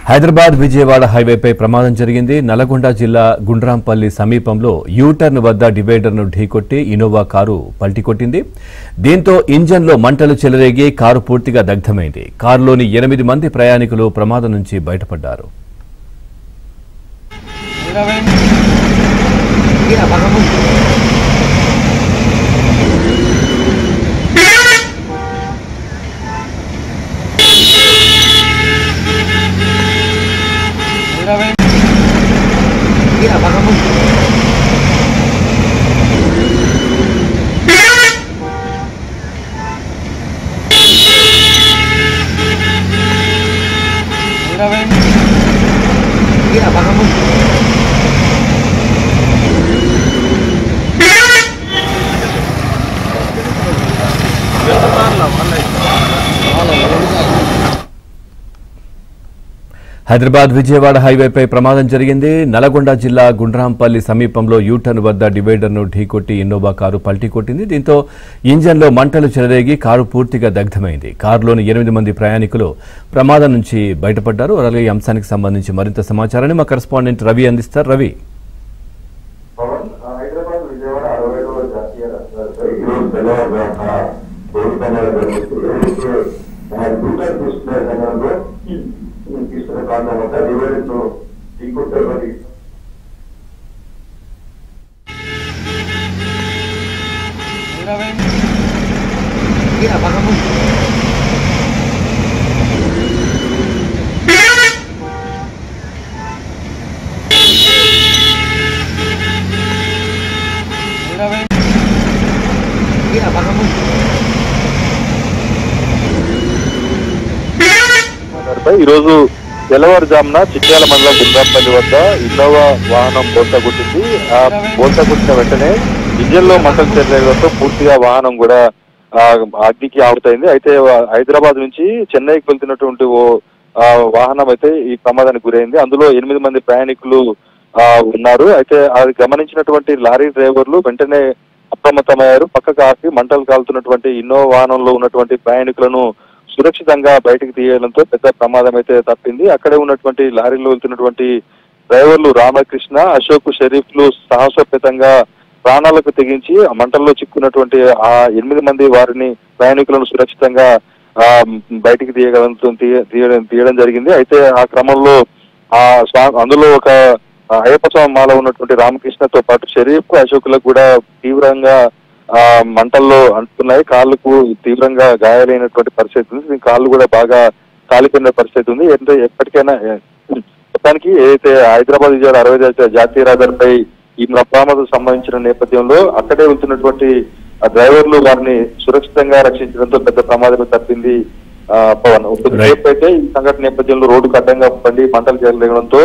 హైదరాబాద్ విజయవాడ హైవేపై ప్రమాదం జరిగింది. నల్గొండ జిల్లా గుండ్రాంపల్లి సమీపంలో యూటర్న్ వద్ద డివైడర్ను ఢీకొట్టి ఇన్నోవా కారు పల్టీకొట్టింది. దీంతో ఇంజన్లో మంటలు చెలరేగి కారు పూర్తిగా దగ్ధమైంది. కారులోని 8 మంది ప్రయాణికులు ప్రమాదం నుంచి బయటపడ్డారు. హైదరాబాద్ విజయవాడ హైవేపై ప్రమాదం జరిగింది. నల్గొండ జిల్లా గుండ్రాంపల్లి సమీపంలో యూటర్న్ వద్ద డివైడర్ను ఢీకొట్టి ఇన్నోవా కారు పల్టీకొట్టింది. దీంతో ఇంజన్లో మంటలు చెలరేగి కారు పూర్తిగా దగ్ధమైంది. కారులోని 8 మంది ప్రయాణికులు ప్రమాదం నుంచి బయటపడ్డారు. అలాగే ఈ అంశానికి సంబంధించి మరింత సమాచారాన్ని మా కరెస్పాండెంట్ రవి అందిస్తారు. రవి, ఈరోజు తెల్లవారుజామున చిట్యాల మండలం గుండ్రాంపల్లి వద్ద ఇన్నోవా వాహనం బోల్తా కొట్టింది. ఆ బోల్తా కొట్టిన వెంటనే ఇంజన్ లో మంటలు చెలరేగడంతో పూర్తిగా వాహనం కూడా అగ్నికి ఆవుతైంది. అయితే హైదరాబాద్ నుంచి చెన్నైకి వెళ్తున్నటువంటి ఓ వాహనం అయితే ఈ ప్రమాదానికి గురైంది. అందులో 8 మంది ప్రయాణికులు ఉన్నారు. అయితే అది గమనించినటువంటి లారీ డ్రైవర్లు వెంటనే అప్రమత్తమయ్యారు. పక్కకు ఆపి మంటలు కాలుతున్నటువంటి ఇన్నోవా వాహనంలో ఉన్నటువంటి ప్రయాణికులను సురక్షితంగా బయటకు తీయడంతో పెద్ద ప్రమాదం అయితే తప్పింది. అక్కడే ఉన్నటువంటి లారీలో వెళ్తున్నటువంటి డ్రైవర్లు రామకృష్ణ, అశోక్, షరీఫ్లు సాహసోపేతంగా ప్రాణాలకు తెగించి మంటల్లో చిక్కున్నటువంటి ఆ 8 మంది వారిని ప్రయాణికులను సురక్షితంగా బయటికి తీయడం జరిగింది. అయితే ఆ క్రమంలో అందులో ఒక అయ్యప్ప స్వామి మాల ఉన్నటువంటి రామకృష్ణతో పాటు షరీఫ్, అశోక్లకు కూడా తీవ్రంగా మంటల్లో అంటున్నాయి. కాళ్ళకు తీవ్రంగా గాయాలైనటువంటి పరిస్థితి ఉంది. కాళ్ళు కూడా బాగా కాలిపోయిన పరిస్థితి ఉంది. ఎప్పటికైనా మొత్తానికి ఏదైతే హైదరాబాద్ విజయవాడ 60 జాతీయ రహదారిపై ఈ ప్రమాదం సంబంధించిన నేపథ్యంలో అక్కడే వెళ్తున్నటువంటి డ్రైవర్లు వారిని సురక్షితంగా రక్షించడంతో పెద్ద ప్రమాదం తప్పింది. పవన్ అయితే ఈ సంఘటన నేపథ్యంలో రోడ్డుకు అడ్డంగా బండి మంటలు చెలరేగడంతో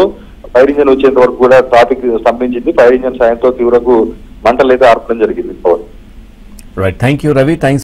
ఫైర్ ఇంజన్ వచ్చేంత వరకు కూడా ట్రాఫిక్ స్తంభించింది. ఫైర్ ఇంజన్ సాయంతో తీవ్రకు మంటలు అయితే ఆర్పడం జరిగింది. Pawan, right, thank you Ravi. Thanks.